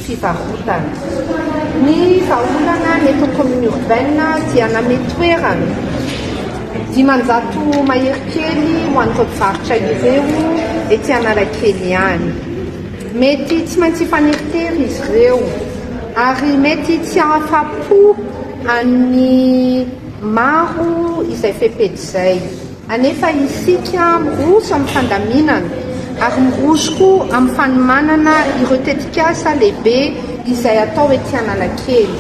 Fivarotana. Ny vahaolana eto commune urbaine dia name toerana dimanjato mahery kely ho an'ireo mpivarotra ireo ety Analakely any. Mety tsy maintsy hifaneritery izy ireo ary mety tsy ahafa-po any maro izay fepety izay. Anefa isika miroso amin'ny fandaminana ary miroso koa amin'ny fanomanana ireo tetikasa lehibe izay atao ety Analakely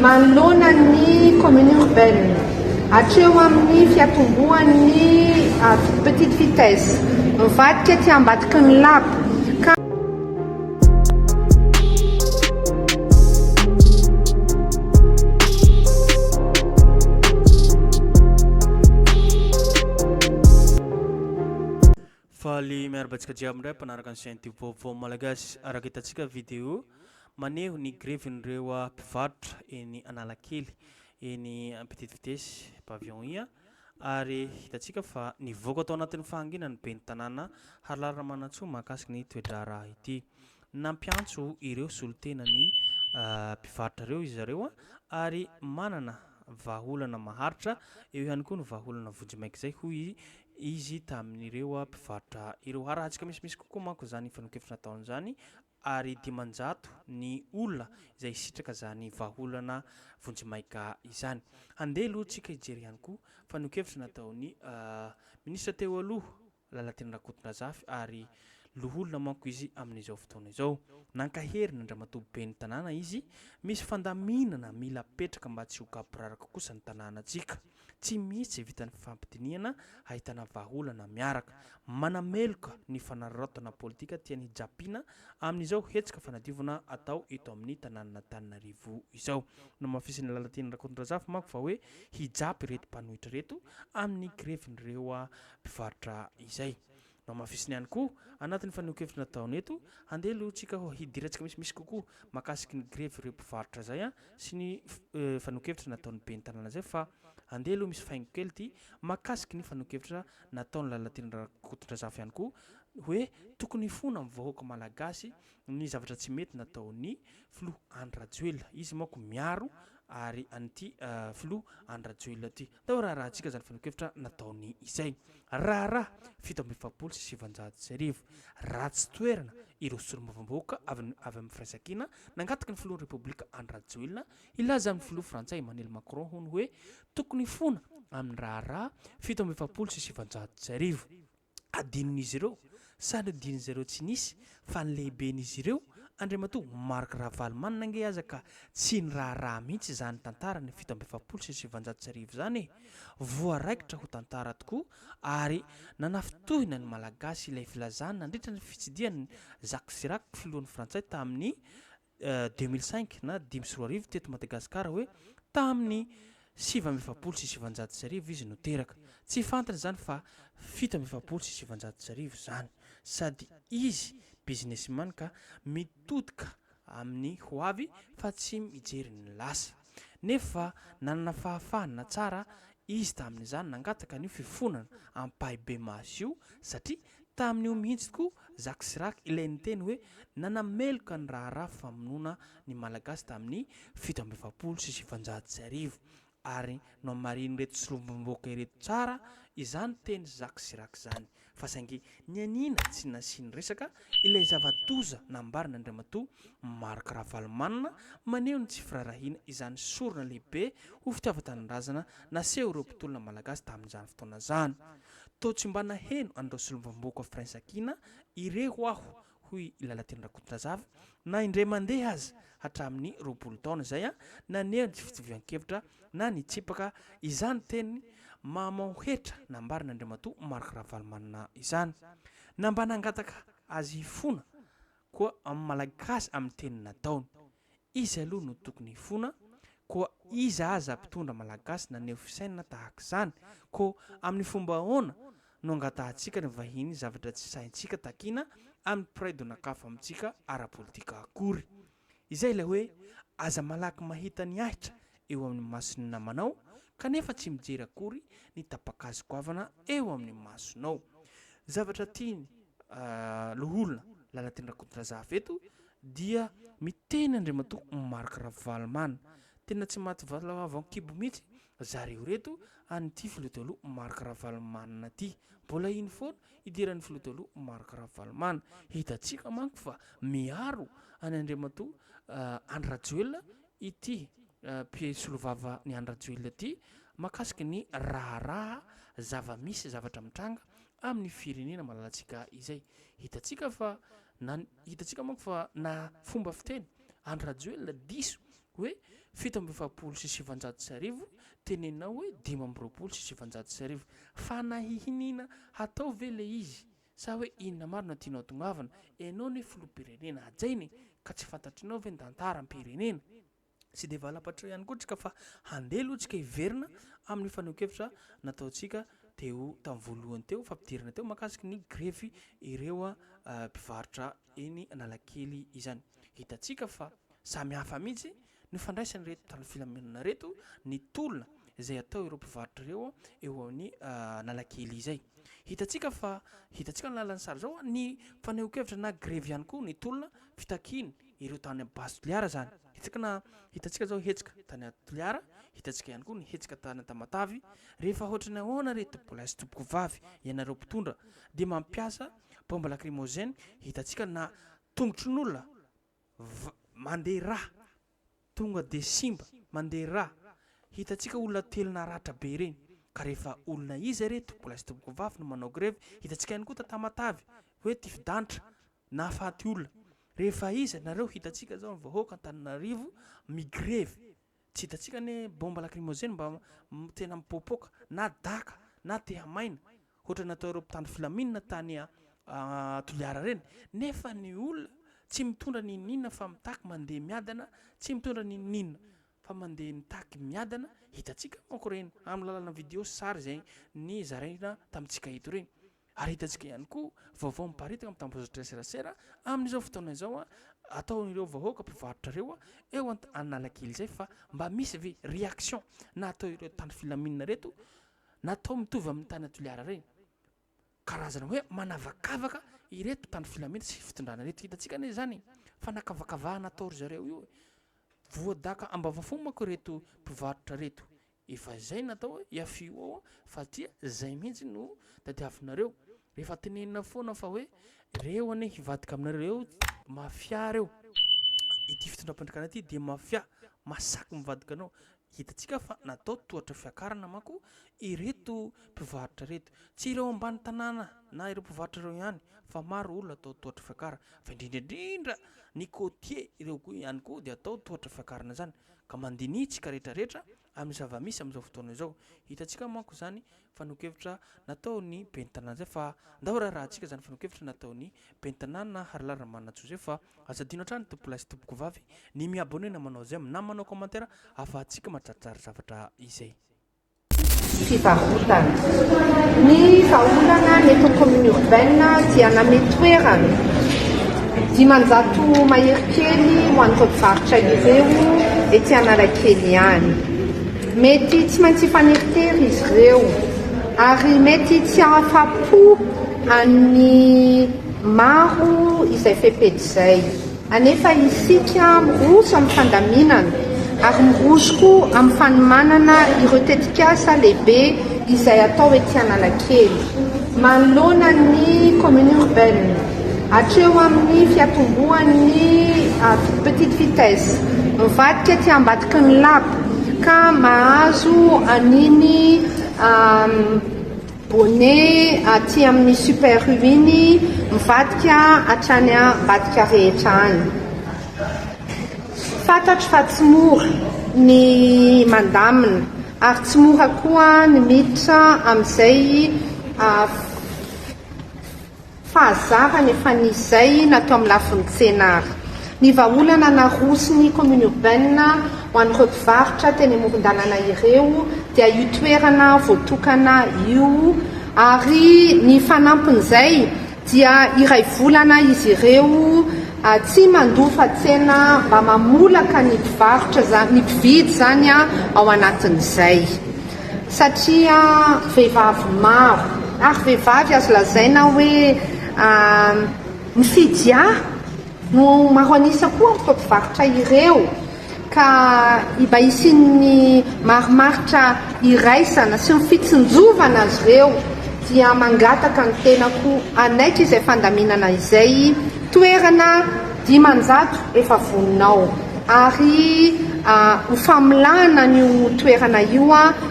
manoloana ny commune urbaine hatreo amin'ny fiatombohan'ny petite vitesse mivadika ety ambadiky ny lapa. Faly miarabantsika jiaby ndray mpanaraka ny chaîne vaovao malagasy araka hitantsika vidéo maneho ny grevin'ireo mpivarotra eny Analakely eny petite vitesse pavillon ia ary hitantsika fa nivoaka tao anatin'ny fahanginany be ny tanàna Haralina Manantsoa mahakasiky ny toedrara ity. Nampiantso ireo solotenany mpivarotra ireo izy ireo ary manana vahaolana maharitra eo ihany koa ny vahaolana vonjimaiky izay hoy izy tamin'ireo mpivarotra ireo arahantsika misimisy kokoa manko zany fanokefitra nataony zany ary dimanjato ny olona izay sitraka zany vahaolana vonjimaika izany. Andeha aloha tsika hijery ihany koa fanokefitra nataony ministra teo aloha Lalatina Rakotondrazafy ary loholona manko izy amin'izao fotoana izao. Nankaherina andramatoa be ny tanàna izy misy fandaminana mila petraka mba tsy ho kaporaraka kosa ny tanànantsika. Tsy misy vitan'ny fampidiniana ahitana vahaolana miaraka manameloka ny fanararaotana politika tiany japina amin'izao hetsika fanadiovana atao eto amin'ny tanàn'Antananarivo izao. No mafisin'ny Lalatina Rakotondrazafy manko fa hoe hijapy reto mpanohitra reto amin'ny grevin'ireo mpivarotra izay. No mafisiny ihany koa anatin'ny fanokefitra nataony eto andeha aloha tsika hidirantsika misimisy kokoa makasiky ny grevy ireo mpivarotra zay sy ny fanokefitra nataony be ny tanàna zay fa andeha aloha misy faingo kely ty makasiky ny fanokefitra nataony Lalatina Rakotondrazafy ihany koa hoe tokony fona amin'ny vahoaka malagasy ny zavatra tsy mety nataony filoha Andry Rajoelina. Izy manko miaro ary an'ity filoha Andry Rajoelina ty. Tao raharantsika zany fanokefitra nataony izay. Raha 7,700 ratsy toerana ireo solombavambahoaka avy amin'ny firaisan-kina nangataky ny filohan'ny Repoblika Andry Rajoelina ilaza amin'ny filoha Frantsay Emmanuel Macron hony hoe tokony fona amin'ny raha 7,700 adinon'izy ireo sady adin'izy ireo tsy nisy fa ny lehiben'izy ireo andriamatoa Marc Ravalomanana nange aza ka tsy ny raha mihitsy zany tantara ny 7,700 zany voaraikitra ho tantara tokoa ary nanafitohina ny malagasy ilay filazana nandritra ny fitsidiany Jacques Chirac filohan'ny Frantsay tamin'ny 2005 na 2010 teto Madagasikara hoe tamin'ny 7,700 izy no teraka. Tsy fantatra zany fa 7,700 zany sady izy businessman ka mitodika amin'ny hoavy fa tsy mijery ny lasa. Nefa nanana fahafahana tsara izy tamin'izany nangataka ny fifonana ampahibe masio satria tamin'io mihitsy koa Jacques Chirac ilay niteny hoe nanameloka ny raha famonoana ny malagasy tamin'ny 7,700 ary no mariny reto solombambahoaka ireto tsara izany teny Jacques Chirac zany fa saingy nianina tsy nasiny resaka ilay zava-doza nambarina andriamatoa Marc Ravalomanana maneho ny tsy firarahina izany sorona lehibe ho fitiavan-tanindrazana naseho ireo mpitolona malagasy tamin'izany fotoana zany. Tao tsy mba naheno an'ireo solombambahoaka firaisan-kina ireo aho hoy Lalatina Rakotondrazafy na indray mandeha aza hatramin'ny 20 taona zay naneho ny fitsovian-kevitra na nitsipaka izany teny mamaohetra nambarina andriamatoa Marc Ravalomanana izany. Na mba nangataka azy fona koa amin'ny malagasy amin'ny teny nataony. Izy aloha no tokony fona koa izy aza mpitondra malagasy naneho fisainana tahaka izany koa amin'ny fomba ahoana no angatahantsika ny vahiny zavatra tsy saintsika takina amin'ny piraidonakafa amintsika ara-politika akory. Izay ilay hoe aza malaky mahita ny ahitra eo amin'ny masony namanao kanefa tsy mijery akory ny tapakazy goavana eo amin'ny masonao. Zavatra tiany loholona lalatendrakotorazava eto dia miteny Andriamanto Mark Ravalomanana. Tena tsy maty valavava kibo mihitsy zareo reto an'ity filoteloha Mark Ravalomanana ty. Mbola iny foana idiran'ny filoteloha Mark Ravalomanana. Hitantsika manko fa miaro any Andriamanto Andry Rajoelina ity mpisolovava ny Andry Rajoelina ty makasiky ny raharaha zava-misy zavatra mitranga amin'ny firenena malalatsika izay. Hitantsika manko fa na fomba fiteny Andry Rajoelina diso hoe 7,700 tenenina hoe 5,700 fa nahihinina hatao ve le izy sa hoe inona marina tianao tongavana enao ny filoham-pirenena ajainy ka tsy fantatrinao ve tantara am-pirenena. Tsy de valapatra ihany koa tsika fa handeha aloha tsika hiverina amin'ny faneho-kevitra nataontsika teo tamin'ny voalohany teo fampidirana teo makasiky ny grefy ireo mpivarotra eny Analakely izany. Hitantsika fa samy hafa mihitsy ny fandraisany reto tany filaminana reto ny tolona izay atao ireo mpivarotra ireo eo amin'ny Analakely izay. Hitantsika ny lalan'ny sary zao ny faneho-kevitra na grevy ihany koa ny tolona fitakiny ireo tany Basotoliara zany. Hitantsika zao hetsika tany Atoliara, hitantsika ihany koa ny hetsika tany Tamatavy. Rehefa ohatrany ahoana reto mbola sy toboko vavy ianareo mpitondra dia mampiasa bombe lacrymogène. Hitantsika na tongotry n'olona mandeha rà tonga de simba mandeha rà. Hitantsika olona telona ratra be reny ka rehefa olona izy reto mbola sy toboko vavy no manao grevy. Hitantsika ihany koa Tamatavy hoe tify-danitra na afaty olona rehefa izy nareo. Hitantsika zao ny vahoaka Antananarivo migrevy, tsy hitantsika ny bombe lacrymogène mba tena mipopoka na daka na te hamaina ohatra natao ireo mpitandro filaminana tany Toliara reny. Nefa ny olona tsy mitondra ninina fa mitaky mandeha miadana, tsy mitondra ninina fa mandeha mitaky miadana. Hitantsika manko reny amin'ny lalana video sary zay ny zaraina tamintsika eto reny. Ary hitantsika ihany koa vaovao miparitaka amin'ny tambozitra serasera amin'izao fotoana izao ataon'ireo vahoaka mpivarotra ireo eo Analakely izay fa mba misy ve réaction na atao ireo tany filaminana reto natao mitovy amin'ny tany Toliara reny, karazana hoe manavakavaka ireto tany filaminana sy fitondrana reto. Hitantsika ne zany fa nakavakavahana atao ry zareo io voadaka ambavafomba manko reto mpivarotra reto. Efa zay natao hoe iafio ao fa tia zay mihitsy no tadiavinareo. Rehefa tenenina foana fa hoe reo ane hivadika aminareo mafia reo, ity fitondram-pandrakana ity dia mafia masaky mivadika anao. Hitantsika fa natao tohatra fiakarana manko ireto mpivarotra reto, tsy ireo ambany tanàna na ireo mpivarotra ireo ihany fa maro olona atao tohatra fiakarana, fa indrindrandrindra ny côtier ireo koa ihany koa dia atao tohatra fiakarana zany ka mandinitsika rehetrarehetra amin'ny zava-misy amin'izao fotoana izao. Hitantsika manko zany faneho-kevitra nataony ben'ny tanàna zay fa ndao rahantsika zany faneho-kevitra nataony ben'ny tanàna na Harilara Ramanantsoa zay fa aza dino hatrany tompo lahy sy tompoko vavy ny miabone na manao zay na manao commentaire afahantsika matratrary zavatra izay. Fivarotana ny vahaolana ny eto commune urbaine dia namety toerana 500 mahery kely ho an'ireo mpivarotra ireo ety Analakely ihany. Mety tsy maintsy faneritery izy ireo ary mety tsy ahafa-po amin'ny maro izay fepety izay, anefa isika miroso amin'ny fandaminana ary miroso koa amin'ny fanomanana ireo tetikasa lehibe izay atao ety Analakely manoloana ny commune urbaine hatreo amin'ny fiatombohan'ny petite vitesse mivadika ety ambadiky ny lapa ka mahazo aniny bonnet aty amin'ny super iny mivadika hatrany ambadika rehetra any. Fantatro fa tsy mora ny mandamina ary tsy mora koa ny miditra amin'izay fahazarana efa n'izay natao amin'ny lafin'ny tsenary. Ny vahaolana naroso ny commune urbaine ho an'ireo mpivarotra teny amoron-dalana ireo dia io toerana voatokana io ary ny fanampin'izay dia iray volana izy ireo tsy mandofa tsena mba mamolaka ny mpivarotra ny mpividy zany ao anatin'izay satria vehivavy maro ary vehivavy azo lazaina hoe mifidy ahy no maroanisa koa amin'ny toapivarotra ireo ka mba isin'ny marimaritra iraisana sy mifitsinjovana azy ireo dia mangataka ny tenako anaitra izay fandaminana izay toerana 500 efa voninao ary ho familana n'io toerana io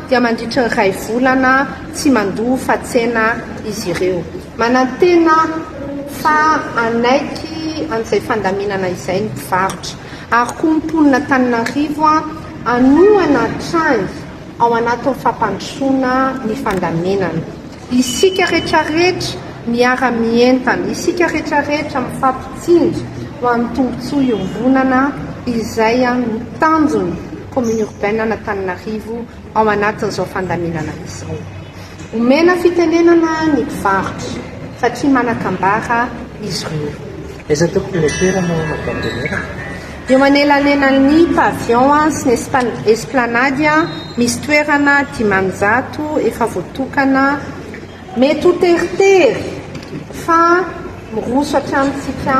dia mandritry ny 2 volana tsy mandoa fatsena izy ireo manantena fa anaiky an'izay fandaminana izay ny mpivarotra ary koa mponina Antananarivo anoana trany ao anatin'ny fampandrosoana ny fandaminana isika rehetrarehetra miara-mientana isika rehetrarehetra mifampitsinjo ho amin'ny tombotsoa iombonana izay mitanjony commune urbaine Antananarivo ao anatin'izao fandaminana izao omena fitenenana ny mpivarotra satria manakambara izy ireo. Aiza tokony ilay toerana mampandrenera? Eo anelanenan'ny pavillon sy ny esplanade misy toerana 500 efa voatokana mety ho teritery fa miroso hatramintsika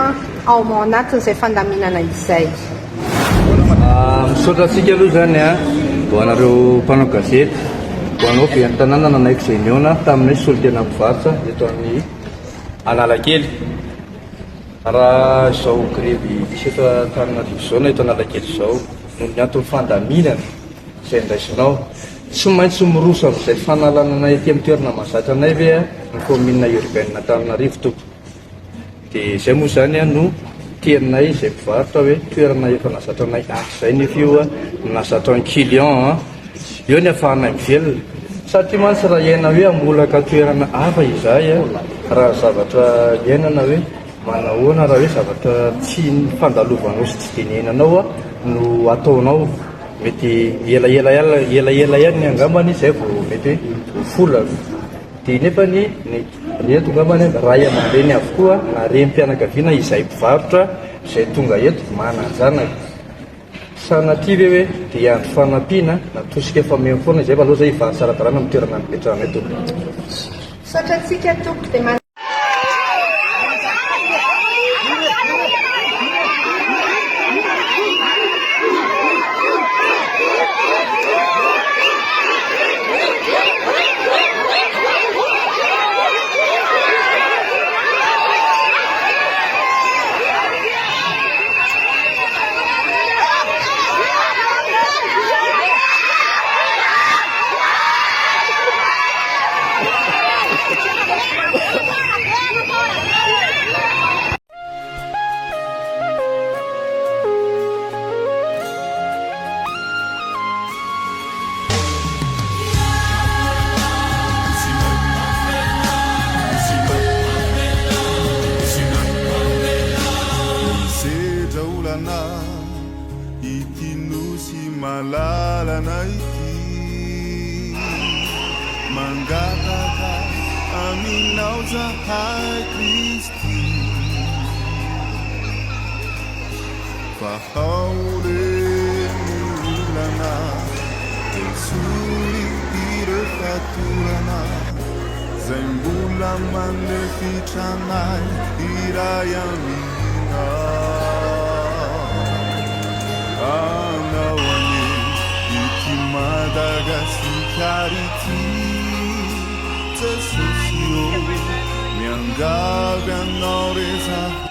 ao anatin'izay fandaminana izay. Misaotra antsika aloha zany ho anareo mpanao gazety ho anao be an-tanàna nanaiky izay niona taminay solo tena mpivarotra eto amin'ny Analakely raha izao grevy misy eto Antananarivo zao na eto Analakely zao noho ny antony fandaminana izay ndraisinao tsy maintsy miroso amin'izay fanalananay ety amin'ny toerana mahazatra anay ve ny commune urbaine Antananarivo tompo dia izay moa zany no tianay izay mpivarotra hoe toerana efa nazatra anay zay nefa io nazatra ny client eo ny ahafahanay mivelona satria mantsy raha iaina hoe amolaka toerana hafa izay raha zavatra iainana hoe manahoana raha hoe zavatra tsy fandalovanao sy tsy tenenanao no ataonao mety ela ihany angambany izay vao mety vola dia nefa ny reto angambany raha aman-dreny avokoa na rem-pianakaviana izay mpivarotra izay tonga eto mananjanaka sanaty ve hoe dia andro fanampiana natosika efa memy foana izay fa aloha zay hivarotra arakarana amin'ny toerana nipetrahanay tompo. Misaotra antsika tompo dia malalana ity mangataka aminao zahay Kristy fa haorenolana tesuri irefatorana zay mbola manefitranay iray amina Madagascarity Tesosio Miangaga Noreza